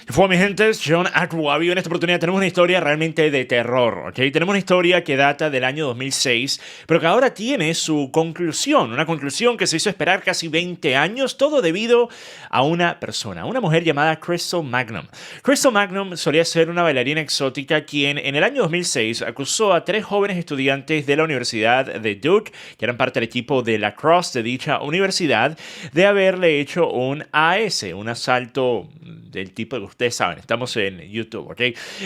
Fue mi gente, John Akwabi. En esta oportunidad tenemos una historia realmente de terror, ¿ok? Tenemos una historia que data del año 2006, pero que ahora tiene su conclusión. Una conclusión que se hizo esperar casi 20 años, todo debido a una persona, una mujer llamada Crystal Magnum. Crystal Magnum solía ser una bailarina exótica quien en el año 2006 acusó a 3 jóvenes estudiantes de la Universidad de Duke, que eran parte del equipo de lacrosse de dicha universidad, de haberle hecho un AS, un asalto del tipo que ustedes saben, estamos en YouTube, ¿ok?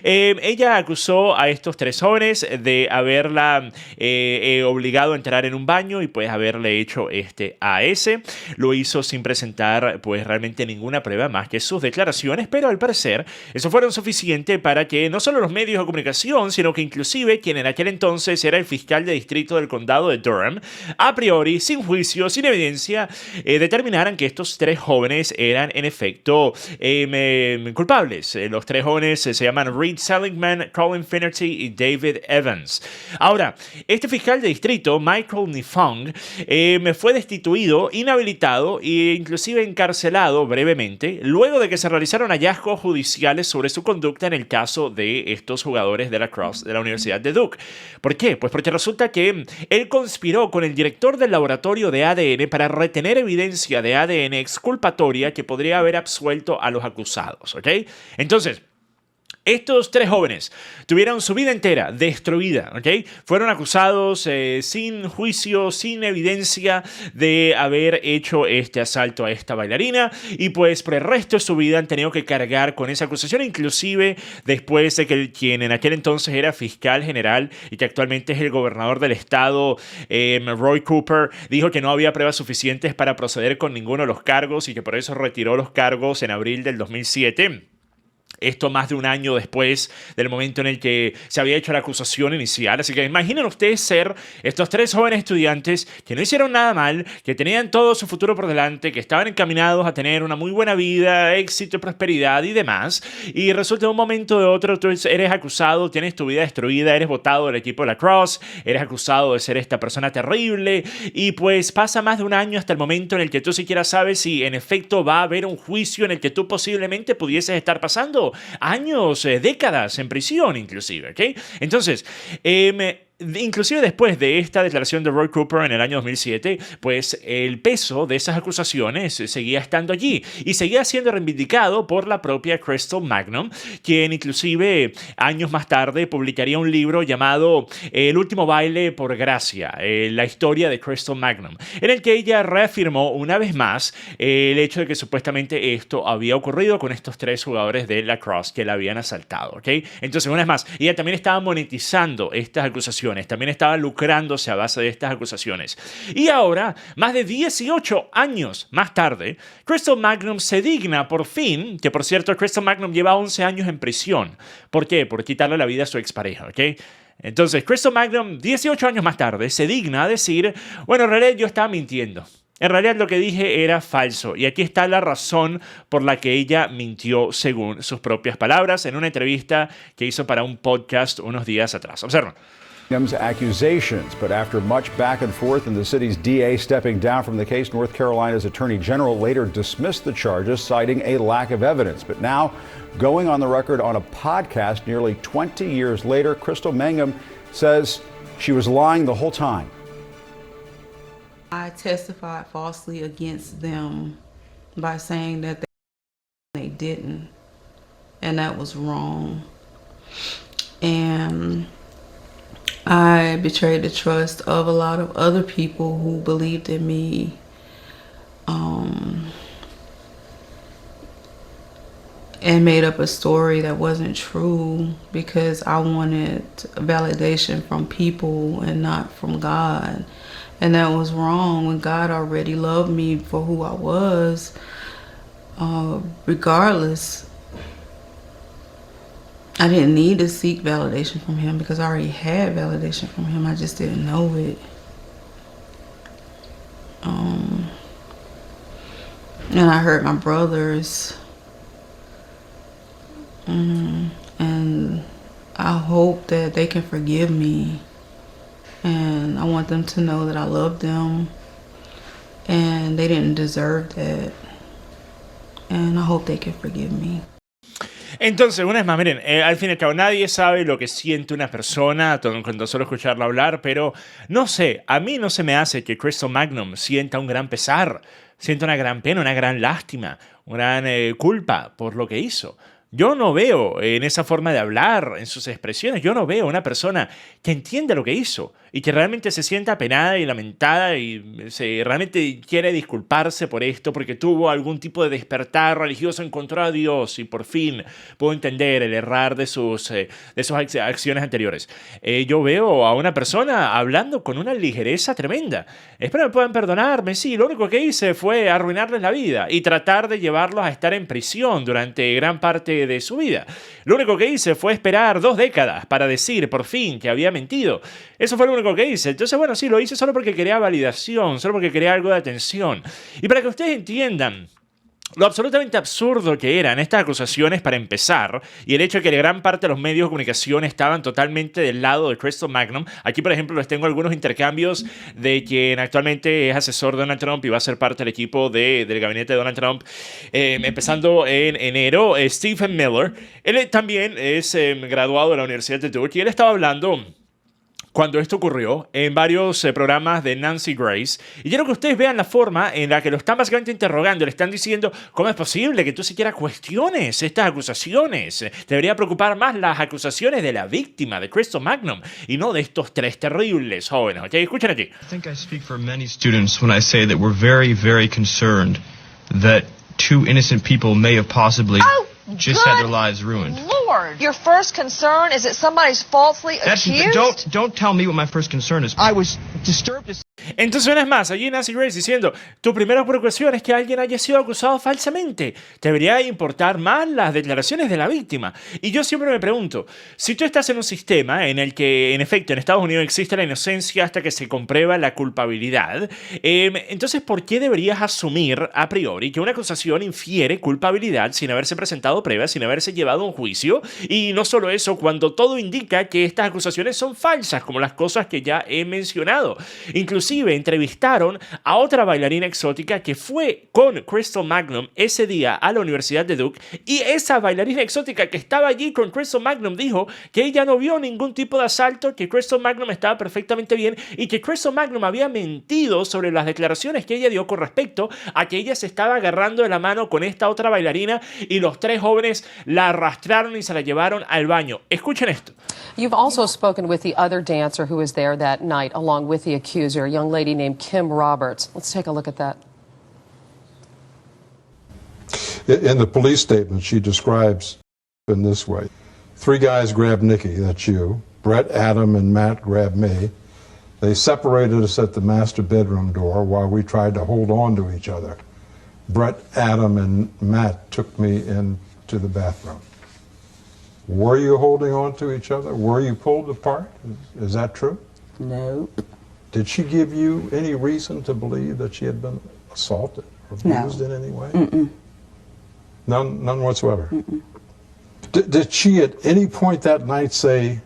Ella acusó a estos 3 jóvenes de haberla obligado a entrar en un baño y pues haberle hecho este AS. Lo hizo sin presentar pues realmente ninguna prueba más que sus declaraciones, pero al parecer eso fueron suficiente para que no solo los medios de comunicación, sino que inclusive quien en aquel entonces era el fiscal de distrito del condado de Durham, a priori, sin juicio, sin evidencia, determinaran que estos 3 jóvenes eran en efecto culpables. Los 3 jóvenes se llaman Reed Seligman, Colin Finnerty y David Evans. Ahora, este fiscal de distrito, Michael Nifong, fue destituido, inhabilitado e inclusive encarcelado brevemente luego de que se realizaron hallazgos judiciales sobre su conducta en el caso de estos jugadores de lacrosse de la Universidad de Duke. ¿Por qué? Pues porque resulta que él conspiró con el director del laboratorio de ADN para retener evidencia de ADN exculpatoria que podría haber absuelto a los acusados, ¿ok? Entonces, estos 3 jóvenes tuvieron su vida entera destruida, ¿ok? Fueron acusados sin juicio, sin evidencia de haber hecho este asalto a esta bailarina y pues por el resto de su vida han tenido que cargar con esa acusación, inclusive después de que quien en aquel entonces era fiscal general y que actualmente es el gobernador del estado, Roy Cooper, dijo que no había pruebas suficientes para proceder con ninguno de los cargos y que por eso retiró los cargos en abril del 2007. Esto más de un año después del momento en el que se había hecho la acusación inicial. Así que imaginen ustedes ser estos 3 jóvenes estudiantes que no hicieron nada mal, que tenían todo su futuro por delante, que estaban encaminados a tener una muy buena vida, éxito, prosperidad y demás. Y resulta de un momento de otro, tú eres acusado, tienes tu vida destruida, eres botado del equipo de lacrosse, eres acusado de ser esta persona terrible. Y pues pasa más de un año hasta el momento en el que tú siquiera sabes si en efecto va a haber un juicio en el que tú posiblemente pudieses estar pasando años, décadas en prisión inclusive, ¿ok? Entonces, inclusive después de esta declaración de Roy Cooper en el año 2007, pues el peso de esas acusaciones seguía estando allí y seguía siendo reivindicado por la propia Crystal Magnum, quien inclusive años más tarde publicaría un libro llamado El último baile por gracia, la historia de Crystal Magnum, en el que ella reafirmó una vez más el hecho de que supuestamente esto había ocurrido con estos 3 jugadores de lacrosse que la habían asaltado, ¿ok? Entonces, una vez más, ella también estaba monetizando estas acusaciones, también estaba lucrándose a base de estas acusaciones. Y ahora, más de 18 años más tarde, Crystal Magnum se digna por fin, que por cierto, Crystal Magnum lleva 11 años en prisión. ¿Por qué? Por quitarle la vida a su expareja, ¿ok? Entonces, Crystal Magnum, 18 años más tarde, se digna a decir, bueno, en realidad yo estaba mintiendo. En realidad lo que dije era falso y aquí está la razón por la que ella mintió según sus propias palabras en una entrevista que hizo para un podcast unos días atrás. Observen. Accusations, but after much back and forth and the city's DA stepping down from the case, North Carolina's Attorney General later dismissed the charges, citing a lack of evidence. But now, going on the record on a podcast nearly 20 years later, Crystal Mangum says she was lying the whole time. I testified falsely against them by saying that they didn't, and that was wrong. And I betrayed the trust of a lot of other people who believed in me. And made up a story that wasn't true because I wanted validation from people and not from God. And that was wrong when God already loved me for who I was, regardless. I didn't need to seek validation from him because I already had validation from him. I just didn't know it. And I hurt my brothers. And I hope that they can forgive me. And I want them to know that I love them. And they didn't deserve that. And I hope they can forgive me. Entonces, una vez más, miren, al fin y al cabo nadie sabe lo que siente una persona cuando solo escucharla hablar, pero no sé, a mí no se me hace que Crystal Magnum sienta un gran pesar, sienta una gran pena, una gran lástima, una gran culpa por lo que hizo. Yo no veo en esa forma de hablar, en sus expresiones, yo no veo una persona que entienda lo que hizo y que realmente se sienta apenada y lamentada y realmente quiere disculparse por esto porque tuvo algún tipo de despertar religioso, encontró a Dios y por fin pudo entender el errar de sus acciones anteriores. Yo veo a una persona hablando con una ligereza tremenda. Espero que puedan perdonarme, sí, lo único que hice fue arruinarles la vida y tratar de llevarlos a estar en prisión durante gran parte de su vida. Lo único que hice fue esperar 2 décadas para decir por fin que había mentido. Eso fue lo único que hice. Entonces, bueno, sí, lo hice solo porque quería validación, solo porque quería algo de atención. Y para que ustedes entiendan lo absolutamente absurdo que eran estas acusaciones para empezar, y el hecho de que gran parte de los medios de comunicación estaban totalmente del lado de Crystal Magnum. Aquí, por ejemplo, les tengo algunos intercambios de quien actualmente es asesor de Donald Trump y va a ser parte del equipo del gabinete de Donald Trump, empezando en enero. Stephen Miller, él también es graduado de la Universidad de Duke y él estaba hablando cuando esto ocurrió en varios programas de Nancy Grace. Y quiero que ustedes vean la forma en la que lo están básicamente interrogando. Le están diciendo, ¿cómo es posible que tú siquiera cuestiones estas acusaciones? Debería preocupar más las acusaciones de la víctima, de Crystal Magnum, y no de estos 3 terribles jóvenes. ¿Ok? Escuchen aquí. I think I speak for many students when I say that we're very, very concerned that 2 innocent people may have possibly just had their lives ruined. Lord, your first concern is that somebody's falsely accused? Don't tell me what my first concern is. I was disturbed to... Entonces, una vez más, allí Nancy Grace diciendo, tu primera preocupación es que alguien haya sido acusado falsamente. Te debería importar más las declaraciones de la víctima. Y yo siempre me pregunto, si tú estás en un sistema en el que, en efecto, en Estados Unidos existe la inocencia hasta que se comprueba la culpabilidad, entonces, ¿por qué deberías asumir a priori que una acusación infiere culpabilidad sin haberse presentado pruebas, sin haberse llevado a un juicio? Y no solo eso, cuando todo indica que estas acusaciones son falsas, como las cosas que ya he mencionado. Inclusive entrevistaron a otra bailarina exótica que fue con Crystal Magnum ese día a la Universidad de Duke, y esa bailarina exótica que estaba allí con Crystal Magnum dijo que ella no vio ningún tipo de asalto, que Crystal Magnum estaba perfectamente bien y que Crystal Magnum había mentido sobre las declaraciones que ella dio con respecto a que ella se estaba agarrando de la mano con esta otra bailarina y los 3 jóvenes la arrastraron y se la llevaron al baño. Escuchen esto. You've also spoken with the other dancer who was there that night along with the accuser, a young lady named Kim Roberts. Let's take a look at that. In the police statement, she describes in this way. 3 guys grabbed Nikki, that's you. Brett, Adam, and Matt grabbed me. They separated us at the master bedroom door while we tried to hold on to each other. Brett, Adam, and Matt took me into the bathroom. Were you holding on to each other? Were you pulled apart? Is that true? No. Did she give you any reason to believe that she had been assaulted or abused in any way? Mm-mm. None whatsoever? Mm-mm. Did she at any point that night say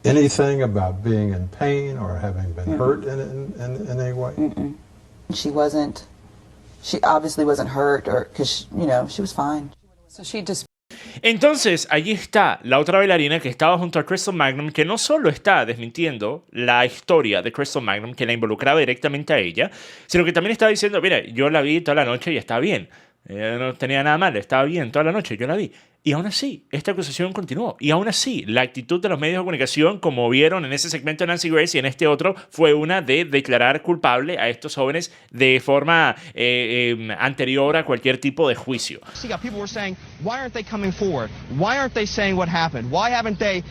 anything about being in pain or having been hurt in any way? Mm-mm. She obviously wasn't hurt, or because, she was fine. So she just... Entonces, allí está la otra bailarina que estaba junto a Crystal Magnum, que no solo está desmintiendo la historia de Crystal Magnum, que la involucraba directamente a ella, sino que también estaba diciendo, mira, yo la vi toda la noche y estaba bien. No tenía nada mal, estaba bien toda la noche, yo la vi. Y aún así, esta acusación continuó. Y aún así, la actitud de los medios de comunicación, como vieron en ese segmento de Nancy Grace y en este otro, fue una de declarar culpable a estos jóvenes de forma anterior a cualquier tipo de juicio. People were saying, why aren't they coming forward? Why aren't they saying what happened? Why haven't they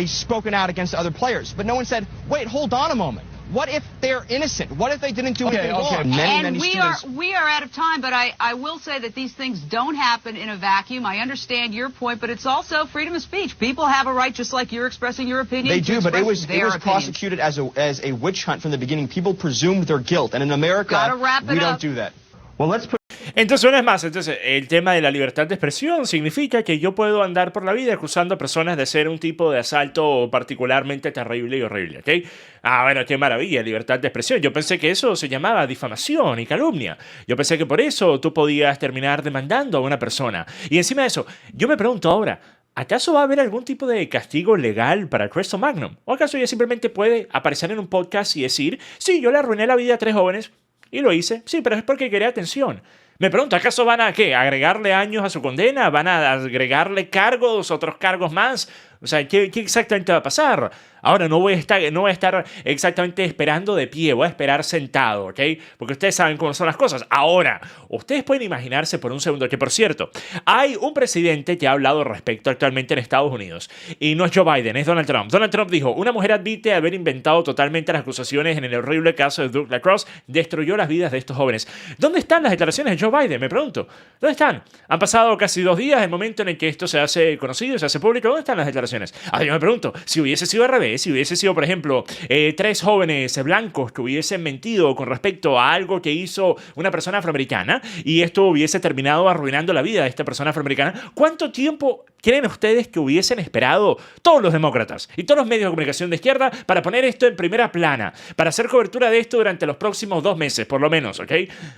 spoken out against other players? But no one said, wait, hold on a moment. What if they're innocent? What if they didn't do anything wrong? And we are out of time, but I will say that these things don't happen in a vacuum. I understand your point, but it's also freedom of speech. People have a right, just like you're expressing your opinion. They do, but it was prosecuted as a witch hunt from the beginning. People presumed their guilt, and in America, we don't do that. Well, let's put... Entonces, una vez más, el tema de la libertad de expresión significa que yo puedo andar por la vida acusando a personas de hacer un tipo de asalto particularmente terrible y horrible, ¿ok? Ah, bueno, qué maravilla, libertad de expresión. Yo pensé que eso se llamaba difamación y calumnia. Yo pensé que por eso tú podías terminar demandando a una persona. Y encima de eso, yo me pregunto ahora, ¿acaso va a haber algún tipo de castigo legal para Crystal Magnum? ¿O acaso ella simplemente puede aparecer en un podcast y decir, sí, yo le arruiné la vida a 3 jóvenes y lo hice? Sí, pero es porque quería atención. Me pregunto, ¿acaso van a qué? ¿Agregarle años a su condena? ¿Van a agregarle cargos, otros cargos más? O sea, ¿qué exactamente va a pasar? Ahora no voy a estar exactamente esperando de pie, voy a esperar sentado, ¿ok? Porque ustedes saben cómo son las cosas. Ahora, ustedes pueden imaginarse por un segundo que, por cierto, hay un presidente que ha hablado al respecto actualmente en Estados Unidos. Y no es Joe Biden, es Donald Trump. Donald Trump dijo, una mujer admite haber inventado totalmente las acusaciones en el horrible caso de Duke Lacrosse, destruyó las vidas de estos jóvenes. ¿Dónde están las declaraciones de Joe Biden? Me pregunto. ¿Dónde están? Han pasado casi 2 días, el momento en el que esto se hace conocido, se hace público. ¿Dónde están las declaraciones? Ahora yo me pregunto, si hubiese sido al revés, si hubiese sido, por ejemplo, 3 jóvenes blancos que hubiesen mentido con respecto a algo que hizo una persona afroamericana y esto hubiese terminado arruinando la vida de esta persona afroamericana, ¿cuánto tiempo creen ustedes que hubiesen esperado todos los demócratas y todos los medios de comunicación de izquierda para poner esto en primera plana, para hacer cobertura de esto durante los próximos 2 meses, por lo menos, ¿ok?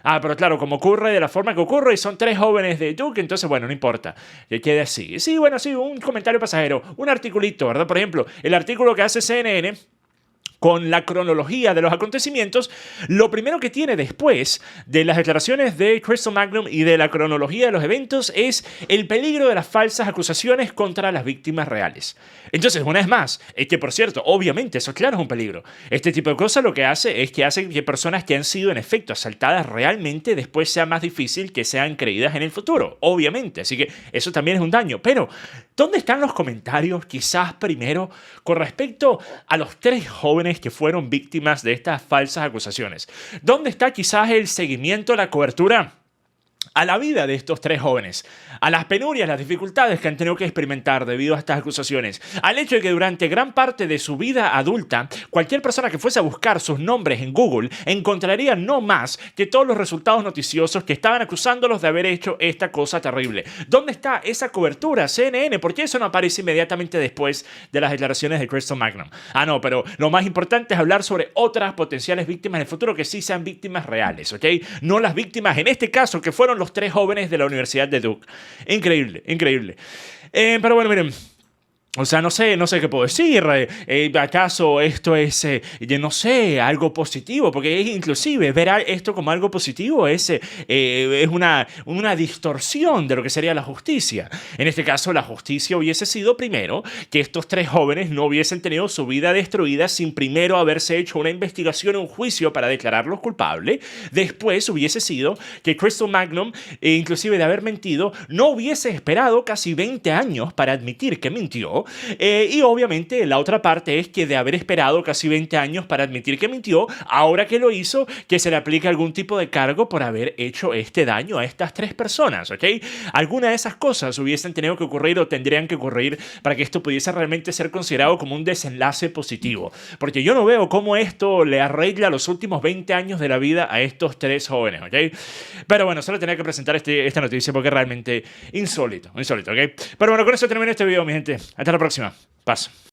Ah, pero claro, como ocurre de la forma que ocurre y son 3 jóvenes de Duke, entonces, bueno, no importa, que quede así. Sí, bueno, sí, un comentario pasajero, un articulito, ¿verdad? Por ejemplo, el artículo que hace CNN con la cronología de los acontecimientos, lo primero que tiene después de las declaraciones de Crystal Magnum y de la cronología de los eventos es el peligro de las falsas acusaciones contra las víctimas reales. Entonces, una vez más, es que por cierto, obviamente eso claro es un peligro. Este tipo de cosas lo que hace es que hace que personas que han sido en efecto asaltadas realmente después sea más difícil que sean creídas en el futuro, obviamente. Así que eso también es un daño. Pero, ¿dónde están los comentarios quizás primero con respecto a los 3 jóvenes que fueron víctimas de estas falsas acusaciones? ¿Dónde está quizás el seguimiento, la cobertura a la vida de estos 3 jóvenes, a las penurias, las dificultades que han tenido que experimentar debido a estas acusaciones, al hecho de que durante gran parte de su vida adulta, cualquier persona que fuese a buscar sus nombres en Google encontraría no más que todos los resultados noticiosos que estaban acusándolos de haber hecho esta cosa terrible? ¿Dónde está esa cobertura, CNN? ¿Por qué eso no aparece inmediatamente después de las declaraciones de Crystal Magnum? Ah, no, pero lo más importante es hablar sobre otras potenciales víctimas del futuro que sí sean víctimas reales, ¿ok? No las víctimas, en este caso, que fueron los 3 jóvenes de la Universidad de Duke. Increíble, increíble. Pero bueno, miren. O sea, no sé qué puedo decir. ¿Acaso esto es, no sé, algo positivo? Porque inclusive ver esto como algo positivo es una distorsión de lo que sería la justicia. En este caso, la justicia hubiese sido primero que estos 3 jóvenes no hubiesen tenido su vida destruida sin primero haberse hecho una investigación o un juicio para declararlos culpables. Después hubiese sido que Crystal Magnum, inclusive de haber mentido, no hubiese esperado casi 20 años para admitir que mintió. Y obviamente la otra parte es que de haber esperado casi 20 años para admitir que mintió, ahora que lo hizo, que se le aplique algún tipo de cargo por haber hecho este daño a estas 3 personas, ¿ok? Alguna de esas cosas hubiesen tenido que ocurrir o tendrían que ocurrir para que esto pudiese realmente ser considerado como un desenlace positivo. Porque yo no veo cómo esto le arregla los últimos 20 años de la vida a estos 3 jóvenes, ¿ok? Pero bueno, solo tenía que presentar esta noticia porque es realmente insólito, ¿ok? Pero bueno, con eso termino este video, mi gente. Hasta la próxima. Paso.